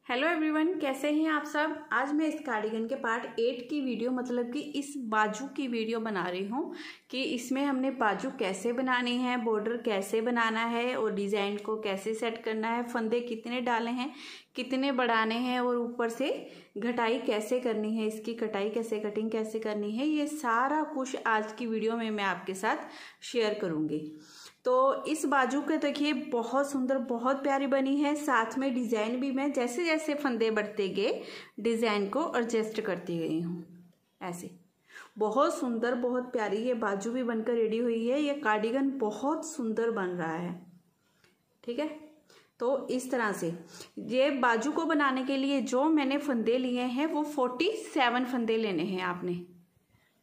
Hello everyone, कैसे हैं आप सब। आज मैं इस कार्डिगन के पार्ट 8 की वीडियो मतलब कि इस बाजू की वीडियो बना रही हूँ कि इसमें हमने बाजू कैसे बनानी है, बॉर्डर कैसे बनाना है और डिज़ाइन को कैसे सेट करना है, फंदे कितने डाले हैं, कितने बढ़ाने हैं और ऊपर से घटाई कैसे करनी है, इसकी कटाई कैसे, कटिंग कैसे करनी है, ये सारा कुछ आज की वीडियो में मैं आपके साथ शेयर करूँगी। तो इस बाजू के देखिए बहुत सुंदर, बहुत प्यारी बनी है। साथ में डिज़ाइन भी मैं जैसे जैसे फंदे बढ़ते गए डिज़ाइन को एडजस्ट करती गई हूँ। ऐसे बहुत सुंदर, बहुत प्यारी ये बाजू भी बनकर रेडी हुई है। ये कार्डिगन बहुत सुंदर बन रहा है। ठीक है, तो इस तरह से ये बाजू को बनाने के लिए जो मैंने फंदे लिए हैं वो 47 फंदे लेने हैं आपने,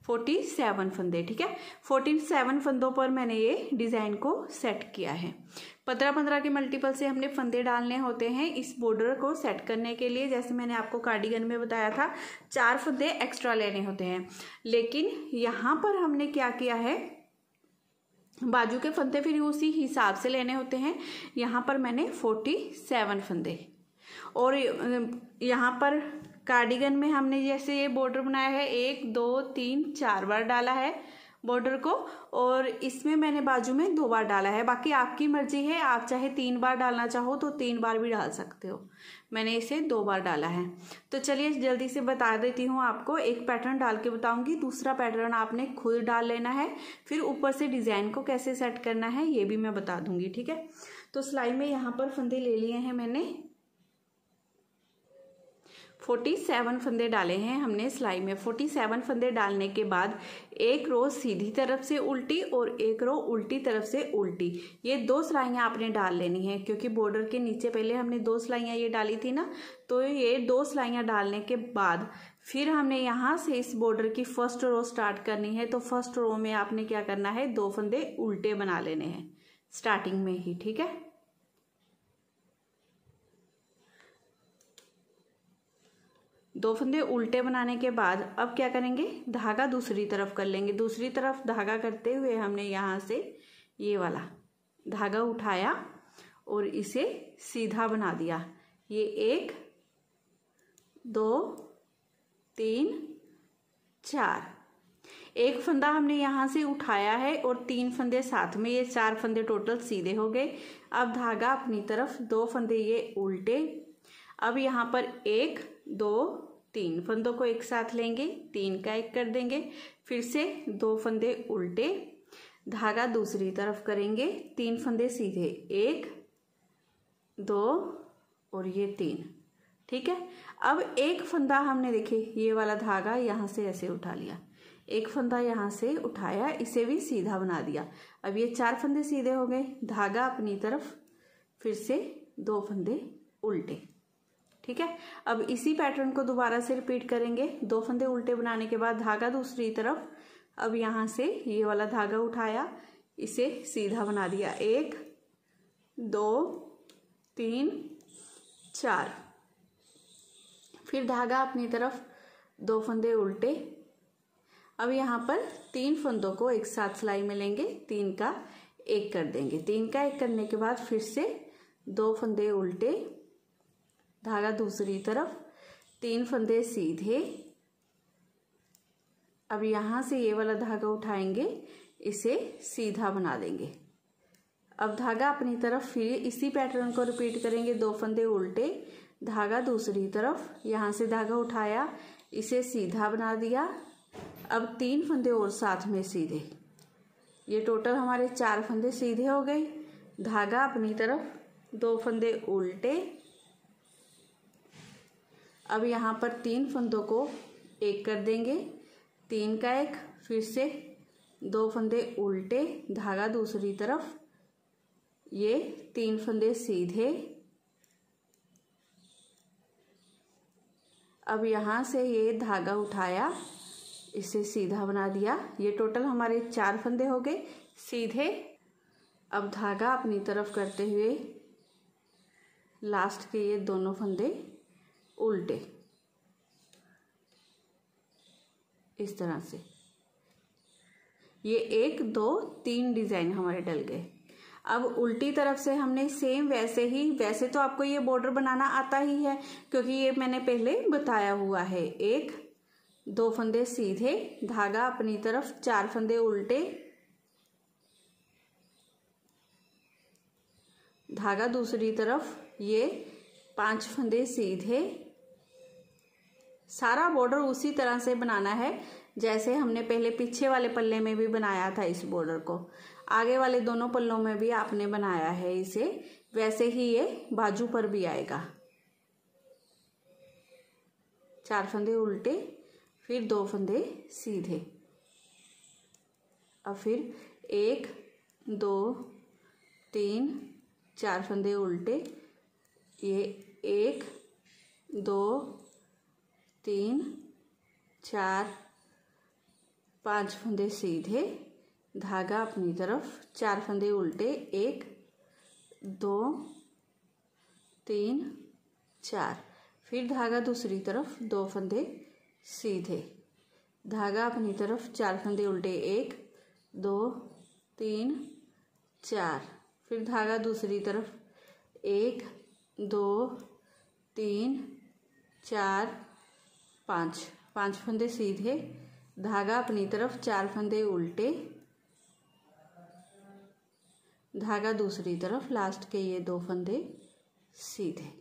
47 फंदे। ठीक है, 47 फंदों पर मैंने ये डिज़ाइन को सेट किया है। 15-15 के मल्टीपल से हमने फंदे डालने होते हैं इस बॉर्डर को सेट करने के लिए। जैसे मैंने आपको कार्डिगन में बताया था 4 फंदे एक्स्ट्रा लेने होते हैं, लेकिन यहाँ पर हमने क्या किया है, बाजू के फंदे फिर उसी हिसाब से लेने होते हैं। यहाँ पर मैंने 47 फंदे, और यहाँ पर कार्डिगन में हमने जैसे ये बॉर्डर बनाया है 1 2 3 4 बार डाला है बॉर्डर को, और इसमें मैंने बाजू में 2 बार डाला है। बाकी आपकी मर्जी है, आप चाहे 3 बार डालना चाहो तो 3 बार भी डाल सकते हो। मैंने इसे 2 बार डाला है। तो चलिए जल्दी से बता देती हूँ आपको। एक पैटर्न डाल के बताऊंगी, दूसरा पैटर्न आपने खुद डाल लेना है। फिर ऊपर से डिज़ाइन को कैसे सेट करना है ये भी मैं बता दूंगी। ठीक है, तो सिलाई में यहाँ पर फंदे ले लिए हैं मैंने, 47 फंदे डाले हैं हमने सिलाई में। 47 फंदे डालने के बाद एक रो सीधी तरफ से उल्टी और एक रो उल्टी तरफ से उल्टी, ये 2 सिलाइयाँ आपने डाल लेनी है। क्योंकि बॉर्डर के नीचे पहले हमने 2 सिलाइयाँ ये डाली थी ना, तो ये 2 सिलाइयाँ डालने के बाद फिर हमने यहाँ से इस बॉर्डर की फर्स्ट रो स्टार्ट करनी है। तो फर्स्ट रो में आपने क्या करना है, 2 फंदे उल्टे बना लेने हैं स्टार्टिंग में ही। ठीक है, दो फंदे उल्टे बनाने के बाद अब क्या करेंगे, धागा दूसरी तरफ कर लेंगे। दूसरी तरफ धागा करते हुए हमने यहाँ से ये वाला धागा उठाया और इसे सीधा बना दिया। ये 1 2 3 4, एक फंदा हमने यहाँ से उठाया है और 3 फंदे साथ में, ये 4 फंदे टोटल सीधे हो गए। अब धागा अपनी तरफ, 2 फंदे ये उल्टे। अब यहाँ पर 1 2 3 फंदों को एक साथ लेंगे, 3 का 1 कर देंगे। फिर से 2 फंदे उल्टे, धागा दूसरी तरफ करेंगे, 3 फंदे सीधे, 1 2 और ये 3। ठीक है, अब एक फंदा हमने देखिए ये वाला धागा यहाँ से ऐसे उठा लिया, एक फंदा यहाँ से उठाया, इसे भी सीधा बना दिया। अब ये 4 फंदे सीधे हो गए, धागा अपनी तरफ, फिर से 2 फंदे उल्टे। ठीक है, अब इसी पैटर्न को दोबारा से रिपीट करेंगे। 2 फंदे उल्टे बनाने के बाद धागा दूसरी तरफ, अब यहाँ से ये वाला धागा उठाया, इसे सीधा बना दिया, 1 2 3 4। फिर धागा अपनी तरफ, 2 फंदे उल्टे। अब यहाँ पर 3 फंदों को एक साथ सिलाई में लेंगे, 3 का 1 कर देंगे। 3 का 1 करने के बाद फिर से 2 फंदे उल्टे, धागा दूसरी तरफ, 3 फंदे सीधे। अब यहाँ से ये वाला धागा उठाएंगे, इसे सीधा बना देंगे। अब धागा अपनी तरफ, फिर इसी पैटर्न को रिपीट करेंगे। 2 फंदे उल्टे, धागा दूसरी तरफ, यहाँ से धागा उठाया, इसे सीधा बना दिया। अब 3 फंदे और साथ में सीधे, ये टोटल हमारे 4 फंदे सीधे हो गए। धागा अपनी तरफ, 2 फंदे उल्टे। अब यहाँ पर 3 फंदों को 1 कर देंगे, 3 का 1, फिर से 2 फंदे उल्टे, धागा दूसरी तरफ, ये 3 फंदे सीधे। अब यहाँ से ये धागा उठाया, इसे सीधा बना दिया। ये टोटल हमारे 4 फंदे हो गए सीधे। अब धागा अपनी तरफ करते हुए लास्ट के ये दोनों फंदे उल्टे, इस तरह से ये 1 2 3 डिजाइन हमारे डल गए। अब उल्टी तरफ से हमने सेम वैसे ही, वैसे तो आपको ये बॉर्डर बनाना आता ही है क्योंकि ये मैंने पहले बताया हुआ है। 1 2 फंदे सीधे, धागा अपनी तरफ, 4 फंदे उल्टे, धागा दूसरी तरफ, ये 5 फंदे सीधे। सारा बॉर्डर उसी तरह से बनाना है जैसे हमने पहले पीछे वाले पल्ले में भी बनाया था। इस बॉर्डर को आगे वाले दोनों पल्लों में भी आपने बनाया है इसे, वैसे ही ये बाजू पर भी आएगा। 4 फंदे उल्टे, फिर 2 फंदे सीधे, अब फिर 1 2 3 4 फंदे उल्टे, ये 1 2 3 4 5 फंदे सीधे, धागा अपनी तरफ, 4 फंदे उल्टे, 1 2 3 4, फिर धागा दूसरी तरफ, 2 फंदे सीधे, धागा अपनी तरफ, 4 फंदे उल्टे, 1 2 3 4, फिर धागा दूसरी तरफ, 1 2 3 4 5, 5 फंदे सीधे, धागा अपनी तरफ, 4 फंदे उल्टे, धागा दूसरी तरफ, लास्ट के ये 2 फंदे सीधे।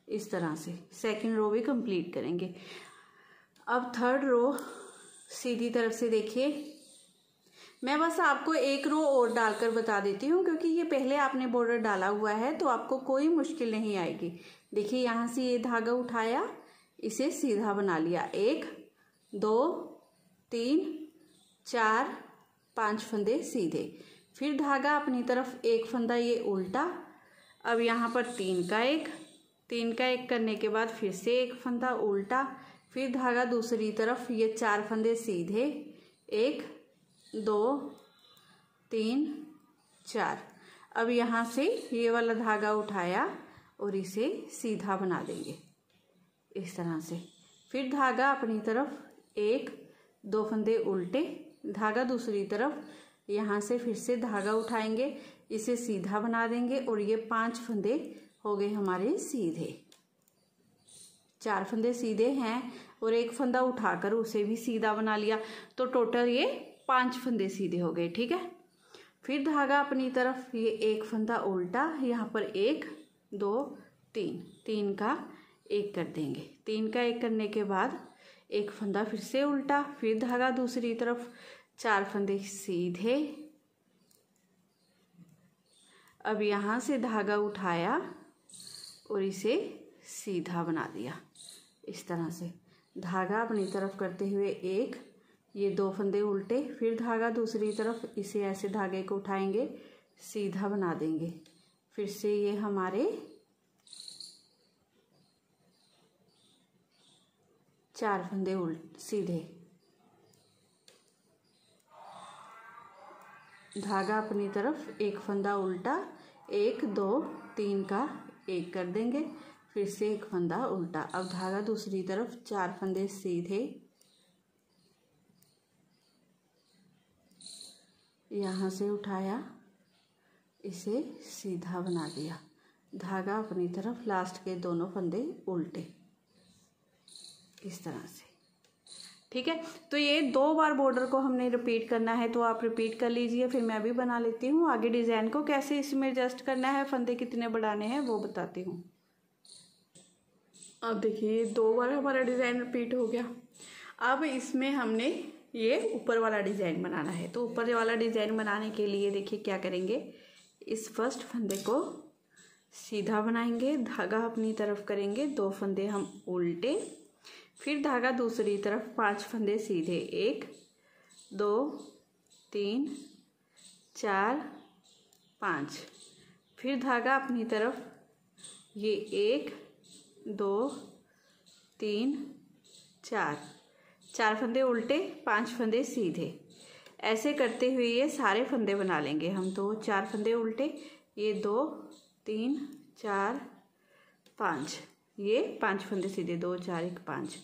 इस तरह से सेकंड रो भी कंप्लीट करेंगे। अब थर्ड रो सीधी तरफ से देखिए, मैं बस आपको एक रो और डालकर बता देती हूँ क्योंकि ये पहले आपने बॉर्डर डाला हुआ है तो आपको कोई मुश्किल नहीं आएगी। देखिए यहाँ से ये धागा उठाया, इसे सीधा बना लिया, 1 2 3 4 5 फंदे सीधे, फिर धागा अपनी तरफ, 1 फंदा ये उल्टा, अब यहाँ पर 3 का 1 करने के बाद फिर से 1 फंदा उल्टा, फिर धागा दूसरी तरफ, ये 4 फंदे सीधे, 1 2 3 4, अब यहाँ से ये वाला धागा उठाया और इसे सीधा बना देंगे इस तरह से। फिर धागा अपनी तरफ, 1 2 फंदे उल्टे, धागा दूसरी तरफ, यहाँ से फिर से धागा उठाएंगे, इसे सीधा बना देंगे और ये 5 फंदे हो गए हमारे सीधे। 4 फंदे सीधे हैं और 1 फंदा उठाकर उसे भी सीधा बना लिया, तो टोटल ये 5 फंदे सीधे हो गए। ठीक है, फिर धागा अपनी तरफ, ये 1 फंदा उल्टा, यहाँ पर 1 2 3, 3 का 1 कर देंगे, 3 का 1 करने के बाद 1 फंदा फिर से उल्टा, फिर धागा दूसरी तरफ, 4 फंदे सीधे, अब यहाँ से धागा उठाया और इसे सीधा बना दिया इस तरह से। धागा अपनी तरफ करते हुए 1, ये 2 फंदे उल्टे, फिर धागा दूसरी तरफ, इसे ऐसे धागे को उठाएंगे, सीधा बना देंगे, फिर से ये हमारे 4 फंदे सीधे, धागा अपनी तरफ, 1 फंदा उल्टा, 1 2 3 का 1 कर देंगे, फिर से 1 फंदा उल्टा, अब धागा दूसरी तरफ, 4 फंदे सीधे, यहाँ से उठाया, इसे सीधा बना दिया, धागा अपनी तरफ, लास्ट के दोनों फंदे उल्टे इस तरह से। ठीक है, तो ये 2 बार बॉर्डर को हमने रिपीट करना है, तो आप रिपीट कर लीजिए, फिर मैं भी बना लेती हूँ। आगे डिज़ाइन को कैसे इसमें एडजस्ट करना है, फंदे कितने बढ़ाने हैं वो बताती हूँ। अब देखिए 2 बार हमारा डिज़ाइन रिपीट हो गया। अब इसमें हमने ये ऊपर वाला डिज़ाइन बनाना है, तो ऊपर वाला डिज़ाइन बनाने के लिए देखिए क्या करेंगे, इस फर्स्ट फंदे को सीधा बनाएंगे, धागा अपनी तरफ करेंगे, 2 फंदे हम उल्टे, फिर धागा दूसरी तरफ, 5 फंदे सीधे, 1 2 3 4 5, फिर धागा अपनी तरफ, ये 1 2 3 4 फंदे उल्टे, 5 फंदे सीधे, ऐसे करते हुए ये सारे फंदे बना लेंगे हम। तो 4 फंदे उल्टे, ये 2 3 4 5, ये 5 फंदे सीधे, 2 4 1 5,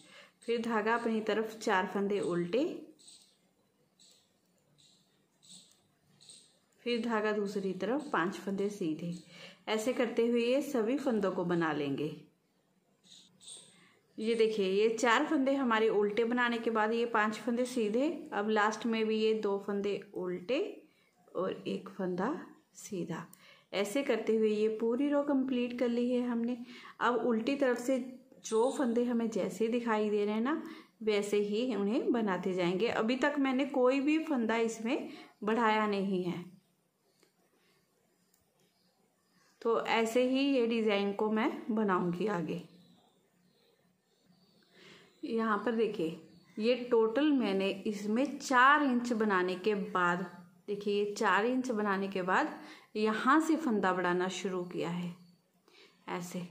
फिर धागा अपनी तरफ, 4 फंदे उल्टे, फिर धागा दूसरी तरफ 5 फंदे सीधे। ऐसे करते हुए ये सभी फंदों को बना लेंगे। ये देखिए, ये 4 फंदे हमारे उल्टे बनाने के बाद ये 5 फंदे सीधे। अब लास्ट में भी ये 2 फंदे उल्टे और 1 फंदा सीधा। ऐसे करते हुए ये पूरी रो कंप्लीट कर ली है हमने। अब उल्टी तरफ से जो फंदे हमें जैसे दिखाई दे रहे हैं ना, वैसे ही उन्हें बनाते जाएंगे। अभी तक मैंने कोई भी फंदा इसमें बढ़ाया नहीं है। तो ऐसे ही ये डिज़ाइन को मैं बनाऊंगी आगे। यहाँ पर देखिए, ये टोटल मैंने इसमें 4 इंच बनाने के बाद, देखिए ये 4 इंच बनाने के बाद यहाँ से फंदा बढ़ाना शुरू किया है। ऐसे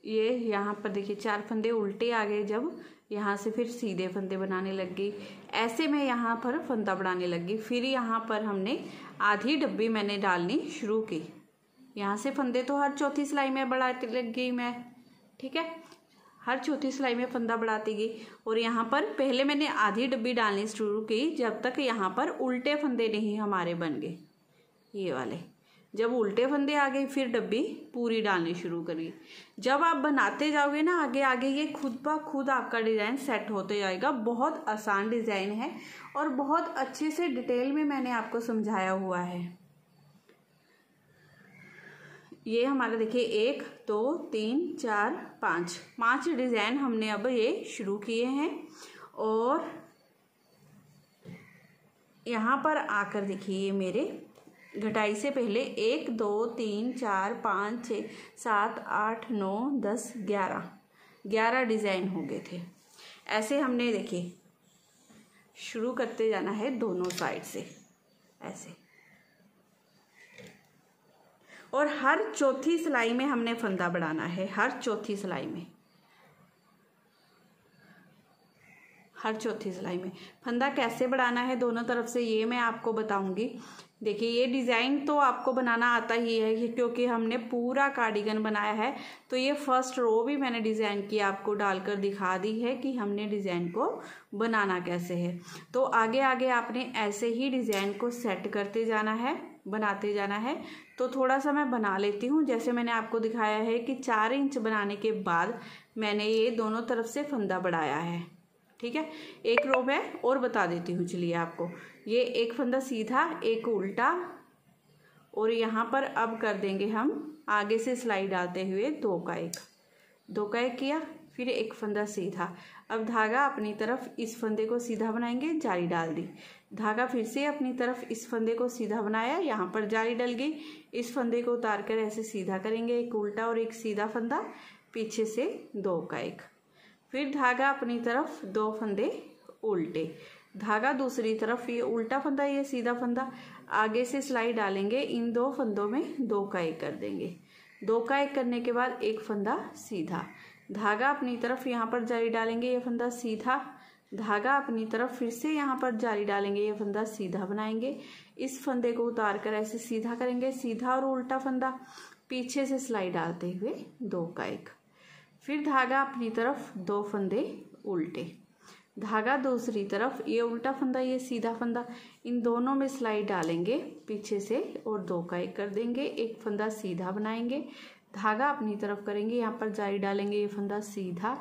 ये यहाँ पर देखिए 4 फंदे उल्टे आ गए, जब यहाँ से फिर सीधे फंदे बनाने लग गई। ऐसे मैं यहाँ पर फंदा बढ़ाने लगी। फिर यहाँ पर हमने आधी डब्बी मैंने डालनी शुरू की। यहाँ से फंदे तो हर चौथी सिलाई में बढ़ाती लग गई मैं, ठीक है, हर चौथी सिलाई में फंदा बढ़ाती गई। और यहाँ पर पहले मैंने आधी डब्बी डालनी शुरू की, जब तक यहाँ पर उल्टे फंदे नहीं हमारे बन गए, ये वाले। जब उल्टे फंदे आ गए फिर डब्बी पूरी डालनी शुरू करी। जब आप बनाते जाओगे ना आगे आगे, ये खुद ब खुद आपका डिज़ाइन सेट होते जाएगा। बहुत आसान डिज़ाइन है और बहुत अच्छे से डिटेल में मैंने आपको समझाया हुआ है। ये हमारा देखिए 1 2 3 4 5 डिज़ाइन हमने अब ये शुरू किए हैं। और यहाँ पर आकर देखिए, ये मेरे घटाई से पहले 1 2 3 4 5 6 7 8 9 10 11 डिज़ाइन हो गए थे। ऐसे हमने देखिए शुरू करते जाना है दोनों साइड से ऐसे। और हर चौथी सिलाई में हमने फंदा बढ़ाना है, हर चौथी सिलाई में, हर चौथी सिलाई में फंदा कैसे बढ़ाना है दोनों तरफ से, ये मैं आपको बताऊंगी। देखिए, ये डिज़ाइन तो आपको बनाना आता ही है क्योंकि हमने पूरा कार्डिगन बनाया है। तो ये फर्स्ट रो भी मैंने डिज़ाइन की आपको डालकर दिखा दी है कि हमने डिज़ाइन को बनाना कैसे है। तो आगे आगे आपने ऐसे ही डिज़ाइन को सेट करते जाना है, बनाते जाना है। तो थोड़ा सा मैं बना लेती हूँ। जैसे मैंने आपको दिखाया है कि 4 इंच बनाने के बाद मैंने ये दोनों तरफ से फंदा बढ़ाया है, ठीक है। एक रो में और बता देती हूँ, चलिए आपको। ये एक फंदा सीधा, एक उल्टा, और यहाँ पर अब कर देंगे हम आगे से सिलाई डालते हुए 2 का 1 किया, फिर एक फंदा सीधा। अब धागा अपनी तरफ इस फंदे को सीधा बनाएंगे, जाली डाल दी। धागा फिर से अपनी तरफ इस फंदे को सीधा बनाया, यहाँ पर जाली डल गई। इस फंदे को उतार कर ऐसे सीधा करेंगे, एक उल्टा और एक सीधा फंदा, पीछे से 2 का 1। फिर धागा अपनी तरफ 2 फंदे उल्टे, धागा दूसरी तरफ, ये उल्टा फंदा ये सीधा फंदा, आगे से सिलाई डालेंगे। इन 2 फंदों में 2 का 1 कर देंगे। 2 का 1 करने के बाद एक फंदा सीधा, धागा अपनी तरफ यहाँ पर जाली डालेंगे, ये फंदा सीधा, धागा अपनी तरफ फिर से यहाँ पर जाली डालेंगे, ये फंदा सीधा बनाएंगे। इस फंदे को उतार कर ऐसे सीधा करेंगे, सीधा और उल्टा फंदा, पीछे से सिलाई डालते हुए 2 का 1। फिर धागा अपनी तरफ 2 फंदे उल्टे, धागा दूसरी तरफ, ये उल्टा फंदा ये सीधा फंदा, इन दोनों में सिलाई डालेंगे पीछे से और 2 का 1 कर देंगे। एक फंदा सीधा बनाएंगे, धागा अपनी तरफ करेंगे, यहाँ पर जाली डालेंगे, ये फंदा सीधा,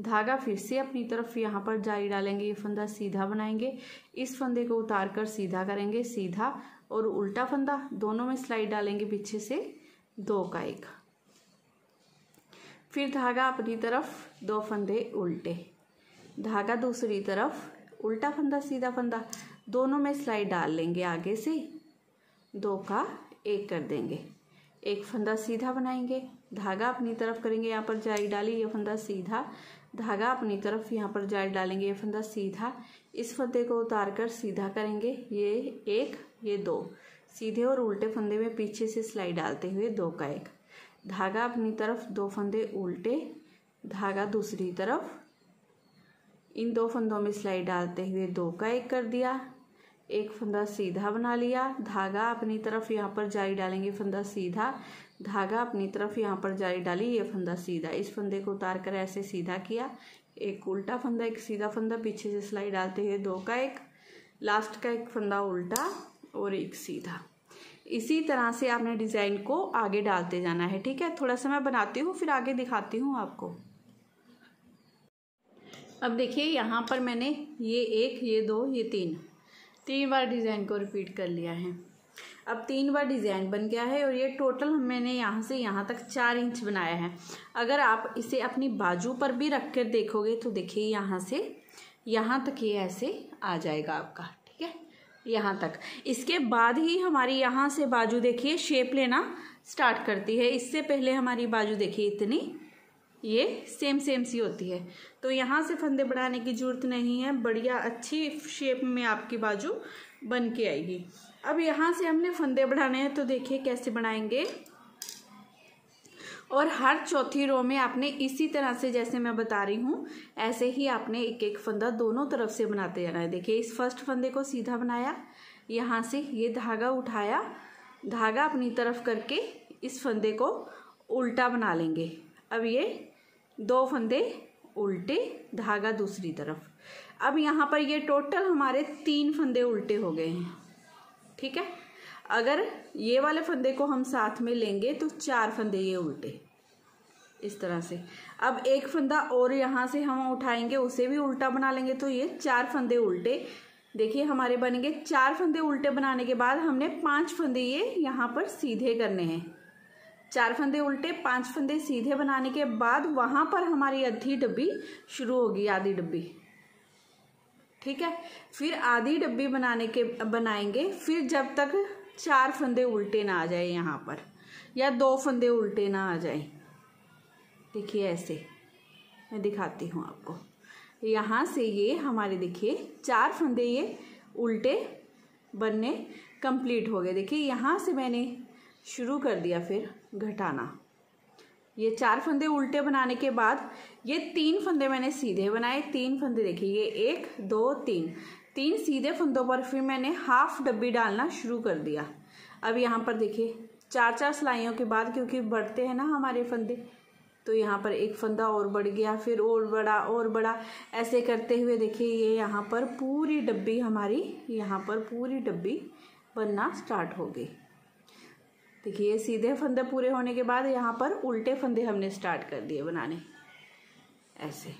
धागा फिर से अपनी तरफ यहाँ पर जाली डालेंगे, ये फंदा सीधा बनाएंगे। इस फंदे को उतार कर सीधा करेंगे, सीधा और उल्टा फंदा, दोनों में सिलाई डालेंगे पीछे से 2 का 1। फिर धागा अपनी तरफ 2 फंदे उल्टे, धागा दूसरी तरफ, उल्टा फंदा सीधा फंदा, दोनों में सिलाई डाल लेंगे, आगे से 2 का 1 कर देंगे। एक फंदा सीधा बनाएंगे, धागा अपनी तरफ करेंगे, यहाँ पर जाली डाली, ये फंदा सीधा, धागा अपनी तरफ यहाँ पर जाली डालेंगे, ये फंदा सीधा। इस फंदे को उतार कर सीधा करेंगे, ये 1 ये 2, सीधे और उल्टे फंदे में पीछे से सिलाई डालते हुए 2 का 1, धागा अपनी तरफ 2 फंदे उल्टे, धागा दूसरी तरफ, इन 2 फंदों में सिलाई डालते हुए 2 का 1 कर दिया। एक फंदा सीधा बना लिया, धागा अपनी तरफ यहाँ पर जाली डालेंगे, फंदा सीधा, धागा अपनी तरफ यहाँ पर जाली डाली, ये फंदा सीधा। इस फंदे को उतार कर ऐसे सीधा किया, एक उल्टा फंदा एक सीधा फंदा, पीछे से सिलाई डालते हुए 2 का 1, लास्ट का एक फंदा उल्टा और एक सीधा। इसी तरह से आपने डिज़ाइन को आगे डालते जाना है। ठीक है, थोड़ा सा मैं बनाती हूँ फिर आगे दिखाती हूँ आपको। अब देखिए यहाँ पर मैंने ये 1, ये 2, ये 3 बार डिज़ाइन को रिपीट कर लिया है। अब 3 बार डिज़ाइन बन गया है और ये टोटल मैंने यहाँ से यहाँ तक 4 इंच बनाया है। अगर आप इसे अपनी बाजू पर भी रख कर देखोगे तो देखिए यहाँ से यहाँ तक ये ऐसे आ जाएगा आपका। ठीक है, यहाँ तक। इसके बाद ही हमारी यहाँ से बाजू देखिए शेप लेना स्टार्ट करती है। इससे पहले हमारी बाजू देखिए इतनी ये सेम सी होती है। तो यहाँ से फंदे बढ़ाने की ज़रूरत नहीं है, बढ़िया अच्छी शेप में आपकी बाजू बन के आएगी। अब यहाँ से हमने फंदे बढ़ाने हैं तो देखिए कैसे बनाएंगे। और हर चौथी रो में आपने इसी तरह से जैसे मैं बता रही हूँ ऐसे ही आपने एक एक फंदा दोनों तरफ से बनाते जाना है। देखिए इस फर्स्ट फंदे को सीधा बनाया, यहाँ से ये धागा उठाया, धागा अपनी तरफ करके इस फंदे को उल्टा बना लेंगे। अब ये 2 फंदे उल्टे, धागा दूसरी तरफ। अब यहाँ पर ये टोटल हमारे 3 फंदे उल्टे हो गए हैं। ठीक है, अगर ये वाले फंदे को हम साथ में लेंगे तो 4 फंदे ये उल्टे इस तरह से। अब एक फंदा और यहाँ से हम उठाएंगे, उसे भी उल्टा बना लेंगे तो ये 4 फंदे उल्टे देखिए हमारे बनेंगे। 4 फंदे उल्टे बनाने के बाद हमने 5 फंदे ये यहाँ पर सीधे करने हैं। 4 फंदे उल्टे, 5 फंदे सीधे बनाने के बाद वहाँ पर हमारी आधी डब्बी शुरू होगी, आधी डब्बी। ठीक है, फिर आधी डब्बी बनाएंगे फिर जब तक 4 फंदे उल्टे ना आ जाए यहाँ पर, या 2 फंदे उल्टे ना आ जाए। देखिए ऐसे मैं दिखाती हूँ आपको। यहाँ से ये हमारे देखिए 4 फंदे ये उल्टे बनने कंप्लीट हो गए। देखिए यहाँ से मैंने शुरू कर दिया फिर घटाना। ये 4 फंदे उल्टे बनाने के बाद ये 3 फंदे मैंने सीधे बनाए। 3 फंदे देखिए ये 1, 2, 3 सीधे फंदों पर फिर मैंने हाफ डब्बी डालना शुरू कर दिया। अब यहाँ पर देखिए 4 सिलाइयों के बाद क्योंकि बढ़ते हैं ना हमारे फंदे, तो यहाँ पर एक फंदा और बढ़ गया, फिर और बड़ा, ऐसे करते हुए देखिए ये यहाँ पर पूरी डब्बी हमारी यहाँ पर पूरी डब्बी बनना स्टार्ट हो गई। देखिए सीधे फंदे पूरे होने के बाद यहाँ पर उल्टे फंदे हमने स्टार्ट कर दिए बनाने। ऐसे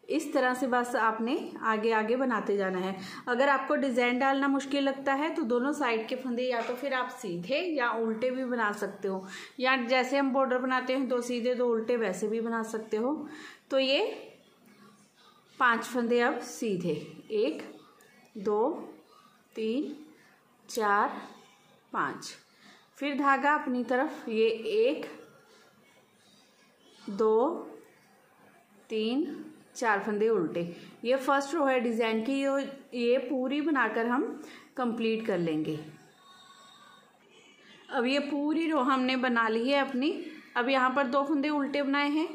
इस तरह से बस आपने आगे आगे बनाते जाना है। अगर आपको डिज़ाइन डालना मुश्किल लगता है तो दोनों साइड के फंदे या तो फिर आप सीधे या उल्टे भी बना सकते हो, या जैसे हम बॉर्डर बनाते हैं 2 सीधे 2 उल्टे वैसे भी बना सकते हो। तो ये 5 फंदे अब सीधे, 1, 2, 3, 4, 5, फिर धागा अपनी तरफ, ये 1, 2, 3, 4 फंदे उल्टे। ये फर्स्ट रो है डिज़ाइन की, ये पूरी बनाकर हम कंप्लीट कर लेंगे। अब ये पूरी रो हमने बना ली है अपनी। अब यहाँ पर 2 फंदे उल्टे बनाए हैं,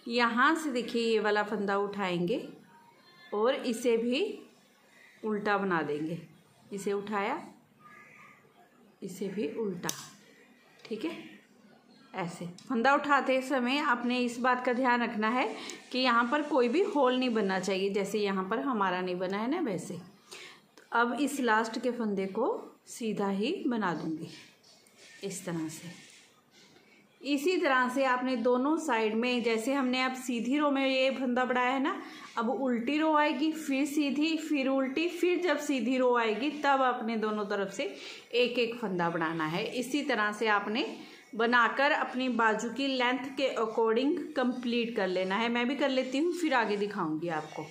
यहाँ से देखिए ये वाला फंदा उठाएंगे और इसे भी उल्टा बना देंगे। इसे उठाया, इसे भी उल्टा। ठीक है, ऐसे फंदा उठाते समय आपने इस बात का ध्यान रखना है कि यहाँ पर कोई भी होल नहीं बनना चाहिए, जैसे यहाँ पर हमारा नहीं बना है ना वैसे। तो अब इस लास्ट के फंदे को सीधा ही बना दूंगी इस तरह से। इसी तरह से आपने दोनों साइड में, जैसे हमने अब सीधी रो में ये फंदा बढ़ाया है ना, अब उल्टी रो आएगी, फिर सीधी, फिर उल्टी, फिर जब सीधी रो आएगी तब आपने दोनों तरफ से एक एक फंदा बढ़ाना है। इसी तरह से आपने बनाकर अपनी बाजू की लेंथ के अकॉर्डिंग कंप्लीट कर लेना है। मैं भी कर लेती हूँ, फिर आगे दिखाऊंगी आपको।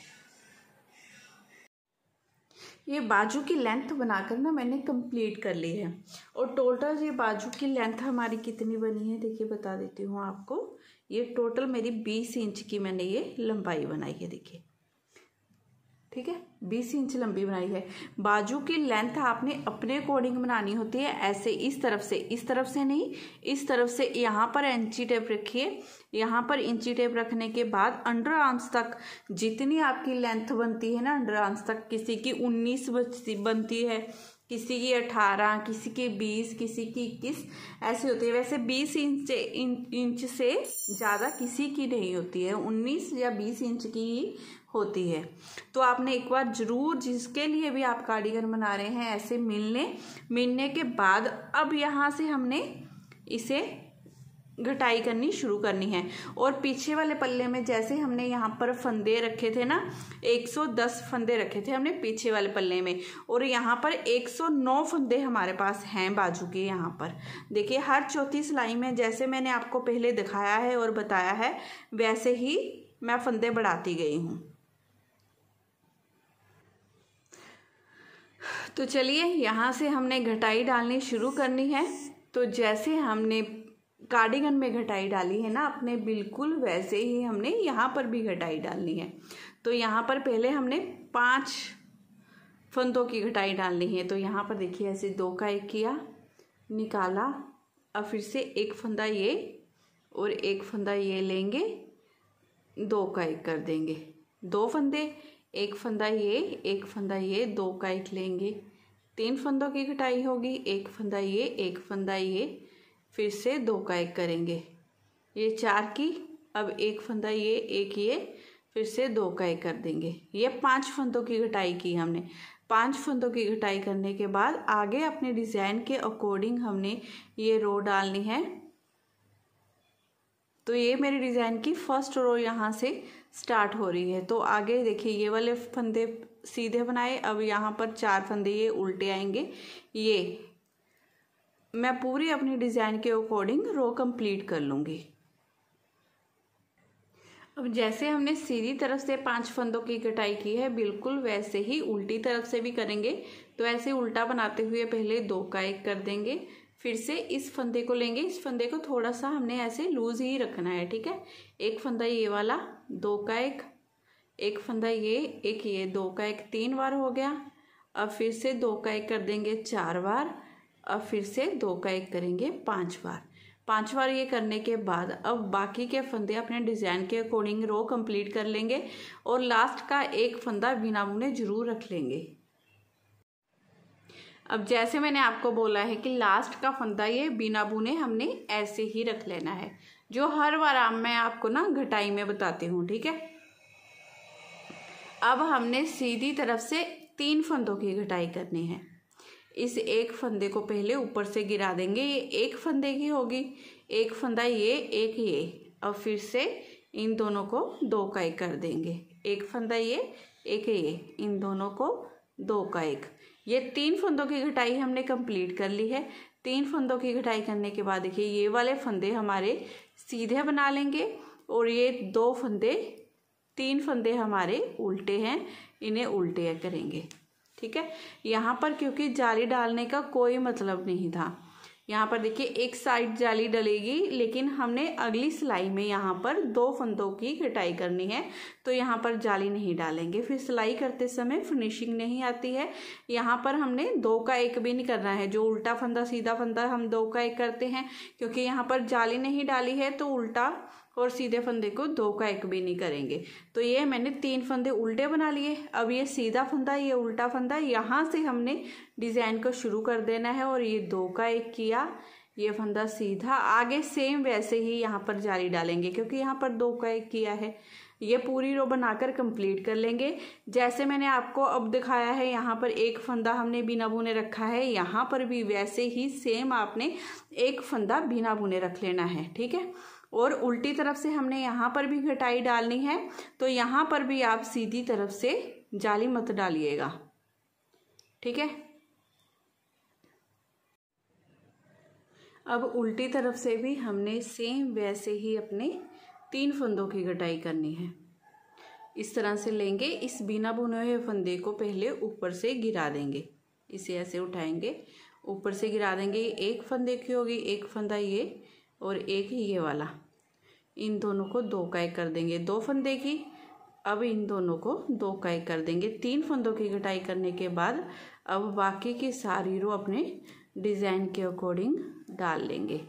ये बाजू की लेंथ बनाकर ना मैंने कंप्लीट कर ली है। और टोटल ये बाजू की लेंथ हमारी कितनी बनी है देखिए बता देती हूँ आपको। ये टोटल मेरी 20 इंच की मैंने ये लंबाई बनाई है देखिए। ठीक है, 20 इंच लंबी बनाई है। बाजू की लेंथ आपने अपने अकॉर्डिंग बनानी होती है। ऐसे इस तरफ से नहीं, इस तरफ से यहाँ पर इंची टेप रखिए। यहाँ पर इंची टेप रखने के बाद अंडर आर्म्स तक जितनी आपकी लेंथ बनती है ना, अंडर आर्म्स तक, किसी की 19 बनती है, किसी की 18, किसी की 20, किसी की 21 ऐसी होती है। वैसे 20 इंच से ज़्यादा किसी की नहीं होती है, 19 या 20 इंच की ही होती है। तो आपने एक बार ज़रूर, जिसके लिए भी आप कार्डिगन बना रहे हैं, ऐसे मिलने के बाद अब यहाँ से हमने इसे घटाई करनी शुरू करनी है। और पीछे वाले पल्ले में जैसे हमने यहाँ पर फंदे रखे थे ना, 110 फंदे रखे थे हमने पीछे वाले पल्ले में, और यहाँ पर 109 फंदे हमारे पास हैं बाजू के। यहाँ पर देखिए, हर चौथी सिलाई में जैसे मैंने आपको पहले दिखाया है और बताया है, वैसे ही मैं फंदे बढ़ाती गई हूँ। तो चलिए, यहाँ से हमने घटाई डालनी शुरू करनी है। तो जैसे हमने कार्डिगन में घटाई डाली है ना अपने, बिल्कुल वैसे ही हमने यहाँ पर भी घटाई डालनी है। तो यहाँ पर पहले हमने 5 फंदों की घटाई डालनी है। तो यहाँ पर देखिए, ऐसे 2 का 1 किया, निकाला, अब फिर से 1 फंदा ये और 1 फंदा ये लेंगे, 2 का 1 कर देंगे, 2 फंदे, 1 फंदा ये, 1 फंदा ये, 2 का 1 लेंगे, 3 फंदों की घटाई होगी, 1 फंदा ये, 1 फंदा ये, फिर से 2 का 1 करेंगे, ये 4 की, अब 1 फंदा ये, 1 ये, फिर से 2 का 1 कर देंगे। ये 5 फंदों की घटाई की हमने। 5 फंदों की घटाई करने के बाद आगे अपने डिज़ाइन के अकॉर्डिंग हमने ये रो डालनी है। तो ये मेरी डिज़ाइन की फर्स्ट रो यहाँ से स्टार्ट हो रही है। तो आगे देखिए, ये वाले फंदे सीधे बनाए, अब यहाँ पर 4 फंदे ये उल्टे आएंगे। ये मैं पूरी अपनी डिज़ाइन के अकॉर्डिंग रो कंप्लीट कर लूँगी। अब जैसे हमने सीधी तरफ से 5 फंदों की घटाई की है, बिल्कुल वैसे ही उल्टी तरफ से भी करेंगे। तो ऐसे उल्टा बनाते हुए पहले 2 का 1 कर देंगे, फिर से इस फंदे को लेंगे, इस फंदे को थोड़ा सा हमने ऐसे लूज ही रखना है, ठीक है। 1 फंदा ये वाला, 2 का 1, 1 फंदा ये, 1 ये, 2 का 1 3 बार हो गया। अब फिर से 2 का 1 कर देंगे 4 बार, अब फिर से 2 का 1 करेंगे 5 बार। 5 बार ये करने के बाद अब बाकी के फंदे अपने डिज़ाइन के अकॉर्डिंग रो कंप्लीट कर लेंगे, और लास्ट का 1 फंदा बिना बुने जरूर रख लेंगे। अब जैसे मैंने आपको बोला है कि लास्ट का फंदा ये बिना बुने हमने ऐसे ही रख लेना है, जो हर बार मैं आपको ना घटाई में बताती हूँ, ठीक है। अब हमने सीधी तरफ से 3 फंदों की घटाई करनी है। इस 1 फंदे को पहले ऊपर से गिरा देंगे, ये 1 फंदे की होगी, 1 फंदा ये, 1 ये, अब फिर से इन दोनों को 2 का 1 कर देंगे, 1 फंदा ये, 1 ये, इन दोनों को 2 का 1। ये 3 फंदों की घटाई हमने कंप्लीट कर ली है। 3 फंदों की घटाई करने के बाद देखिए, ये वाले फंदे हमारे सीधे बना लेंगे, और ये 3 फंदे हमारे उल्टे हैं, इन्हें उल्टे करेंगे, ठीक है। यहाँ पर क्योंकि जाली डालने का कोई मतलब नहीं था, यहाँ पर देखिए एक साइड जाली डलेगी, लेकिन हमने अगली सिलाई में यहाँ पर 2 फंदों की घटाई करनी है, तो यहाँ पर जाली नहीं डालेंगे, फिर सिलाई करते समय फिनिशिंग नहीं आती है। यहाँ पर हमने 2 का 1 भी नहीं करना है, जो उल्टा फंदा सीधा फंदा हम 2 का 1 करते हैं, क्योंकि यहाँ पर जाली नहीं डाली है, तो उल्टा और सीधे फंदे को 2 का 1 भी नहीं करेंगे। तो ये मैंने 3 फंदे उल्टे बना लिए। अब ये सीधा फंदा, ये उल्टा फंदा, यहाँ से हमने डिज़ाइन को शुरू कर देना है, और ये 2 का 1 किया, ये फंदा सीधा, आगे सेम वैसे ही यहाँ पर जाली डालेंगे, क्योंकि यहाँ पर 2 का 1 किया है। ये पूरी रो बनाकर कंप्लीट कर लेंगे। जैसे मैंने आपको अब दिखाया है, यहाँ पर 1 फंदा हमने बिना बुने रखा है, यहाँ पर भी वैसे ही सेम आपने 1 फंदा बिना बुने रख लेना है, ठीक है। और उल्टी तरफ से हमने यहाँ पर भी घटाई डालनी है, तो यहाँ पर भी आप सीधी तरफ से जाली मत डालिएगा, ठीक है। अब उल्टी तरफ से भी हमने सेम वैसे ही अपने 3 फंदों की घटाई करनी है। इस तरह से लेंगे, इस बिना बुने हुए फंदे को पहले ऊपर से गिरा देंगे, इसे ऐसे उठाएंगे, ऊपर से गिरा देंगे। 1 फंदे की होगी, 1 फंदा ये और 1 ये वाला, इन दोनों को 2 का 1 कर देंगे, 2 फंदे की, अब इन दोनों को 2 का 1 कर देंगे। 3 फंदों की घटाई करने के बाद अब बाकी की सारी रो अपने डिज़ाइन के अकॉर्डिंग डाल लेंगे।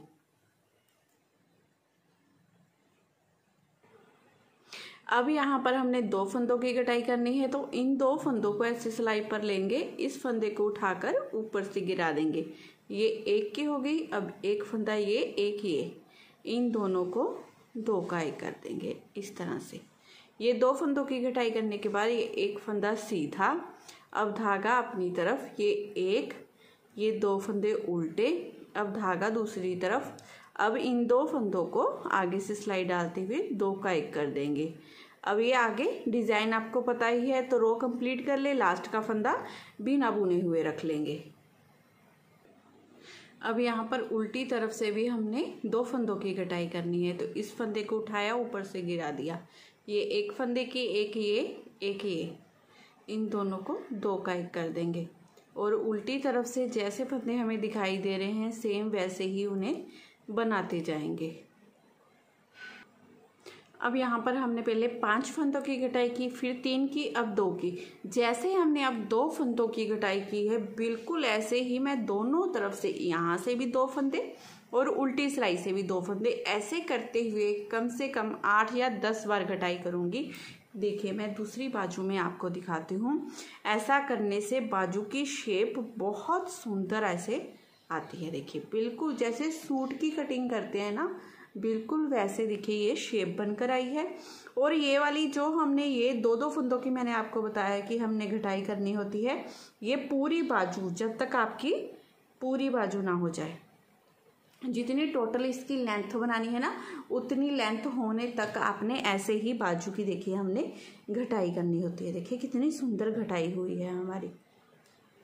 अब यहाँ पर हमने 2 फंदों की घटाई करनी है, तो इन 2 फंदों को ऐसे सिलाई पर लेंगे, इस फंदे को उठाकर ऊपर से गिरा देंगे, ये 1 की होगी, अब 1 फंदा ये, 1 ये, इन दोनों को 2 का 1 कर देंगे इस तरह से। ये 2 फंदों की कटाई करने के बाद ये एक फंदा सीधा, अब धागा अपनी तरफ, ये 2 फंदे उल्टे, अब धागा दूसरी तरफ। अब इन 2 फंदों को आगे से सिलाई डालते हुए 2 का 1 कर देंगे। अब ये आगे डिज़ाइन आपको पता ही है, तो रो कंप्लीट कर ले, लास्ट का फंदा बिना बुने हुए रख लेंगे। अब यहाँ पर उल्टी तरफ से भी हमने 2 फंदों की कटाई करनी है, तो इस फंदे को उठाया, ऊपर से गिरा दिया, ये एक फंदे की, एक ये, इन दोनों को 2 का 1 कर देंगे। और उल्टी तरफ से जैसे फंदे हमें दिखाई दे रहे हैं सेम वैसे ही उन्हें बनाते जाएंगे। अब यहाँ पर हमने पहले 5 फंदों की कटाई की, फिर 3 की, अब 2 की। जैसे हमने अब 2 फंदों की कटाई की है, बिल्कुल ऐसे ही मैं दोनों तरफ से, यहाँ से भी 2 फंदे और उल्टी सिलाई से भी 2 फंदे, ऐसे करते हुए कम से कम 8 या 10 बार कटाई करूँगी। देखिए मैं दूसरी बाजू में आपको दिखाती हूँ। ऐसा करने से बाजू की शेप बहुत सुंदर ऐसे आती है। देखिए बिल्कुल जैसे सूट की कटिंग करते हैं ना, बिल्कुल वैसे देखिए ये शेप बनकर आई है। और ये वाली जो हमने ये 2 फंदों की मैंने आपको बताया कि हमने घटाई करनी होती है, ये पूरी बाजू, जब तक आपकी पूरी बाजू ना हो जाए, जितनी टोटल इसकी लेंथ बनानी है ना, उतनी लेंथ होने तक आपने ऐसे ही बाजू की देखिए हमने घटाई करनी होती है। देखिए कितनी सुंदर घटाई हुई है हमारी।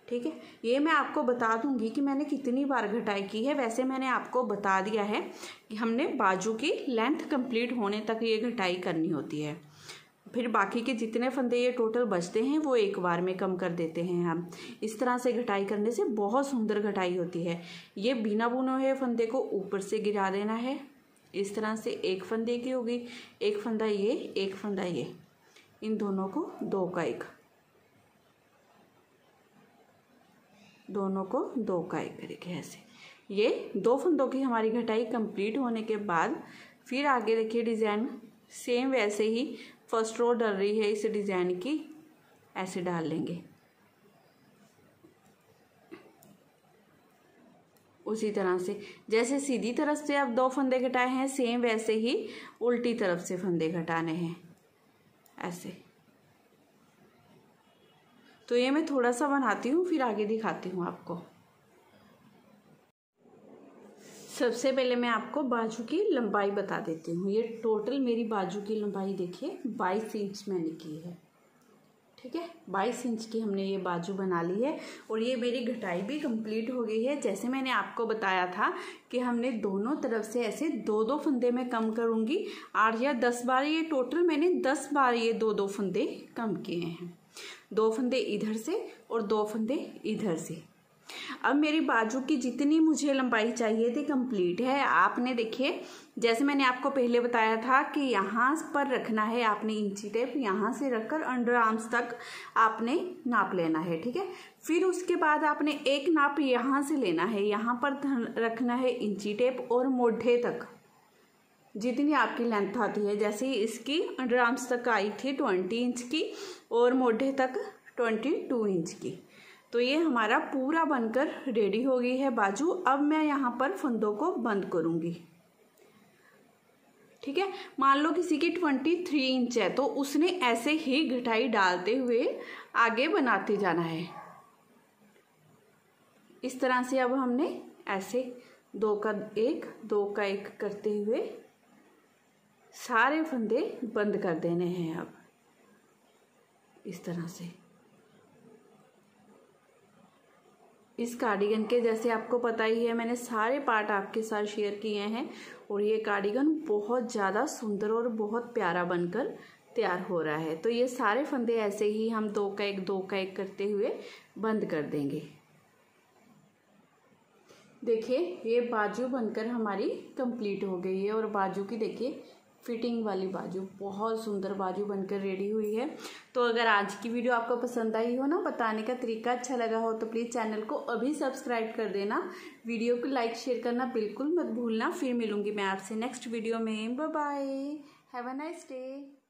ठीक है, ये मैं आपको बता दूंगी कि मैंने कितनी बार घटाई की है। वैसे मैंने आपको बता दिया है कि हमने बाजू की लेंथ कंप्लीट होने तक ये घटाई करनी होती है। फिर बाकी के जितने फंदे ये टोटल बचते हैं वो एक बार में कम कर देते हैं हम। इस तरह से घटाई करने से बहुत सुंदर घटाई होती है। ये बिना बुने हुए फंदे को ऊपर से गिरा देना है। इस तरह से एक फंदे की होगी, एक फंदा ये, एक फंदा ये, इन दोनों को 2 का 1, दोनों को 2 का 1 करेंगे ऐसे। ये 2 फंदों की हमारी घटाई कंप्लीट होने के बाद फिर आगे देखिए डिज़ाइन सेम वैसे ही फर्स्ट रो डल रही है इस डिज़ाइन की, ऐसे डाल लेंगे। उसी तरह से जैसे सीधी तरफ से अब 2 फंदे घटाए हैं, सेम वैसे ही उल्टी तरफ से फंदे घटाने हैं ऐसे। तो ये मैं थोड़ा सा बनाती हूँ फिर आगे दिखाती हूँ आपको। सबसे पहले मैं आपको बाजू की लंबाई बता देती हूँ। ये टोटल मेरी बाजू की लंबाई देखिए 22 इंच मैंने की है। ठीक है, 22 इंच की हमने ये बाजू बना ली है और ये मेरी घटाई भी कंप्लीट हो गई है। जैसे मैंने आपको बताया था कि हमने दोनों तरफ से ऐसे 2-2 फंदे में कम करूँगी, 8 या 10 बार, ये टोटल मैंने 10 बार ये 2-2 फंदे कम किए हैं। 2 फंदे इधर से और 2 फंदे इधर से। अब मेरी बाजू की जितनी मुझे लंबाई चाहिए थी कंप्लीट है। आपने देखिए जैसे मैंने आपको पहले बताया था कि यहाँ पर रखना है आपने इंची टेप, यहाँ से रखकर अंडर आर्म्स तक आपने नाप लेना है। ठीक है, फिर उसके बाद आपने एक नाप यहाँ से लेना है, यहाँ पर रखना है इंची टेप और मोढे तक जितनी आपकी लेंथ आती है। जैसे इसकी अंडर आर्म्स तक आई थी 20 इंच की और मोढे तक 22 इंच की। तो ये हमारा पूरा बनकर रेडी हो गई है बाजू। अब मैं यहाँ पर फंदों को बंद करूँगी। ठीक है, मान लो किसी की 23 इंच है तो उसने ऐसे ही घटाई डालते हुए आगे बनाते जाना है। इस तरह से अब हमने ऐसे 2 का 1, 2 का 1 करते हुए सारे फंदे बंद कर देने हैं। अब इस तरह से इस कार्डिगन के जैसे आपको पता ही है मैंने सारे पार्ट आपके साथ शेयर किए हैं और ये कार्डिगन बहुत ज़्यादा सुंदर और बहुत प्यारा बनकर तैयार हो रहा है। तो ये सारे फंदे ऐसे ही हम 2 का 1, 2 का 1 करते हुए बंद कर देंगे। देखिए ये बाजू बनकर हमारी कंप्लीट हो गई है और बाजू की देखिए फिटिंग वाली बाजू, बहुत सुंदर बाजू बनकर रेडी हुई है। तो अगर आज की वीडियो आपको पसंद आई हो ना, बताने का तरीका अच्छा लगा हो तो प्लीज़ चैनल को अभी सब्सक्राइब कर देना। वीडियो को लाइक शेयर करना बिल्कुल मत भूलना। फिर मिलूंगी मैं आपसे नेक्स्ट वीडियो में। Bye bye, have a nice day.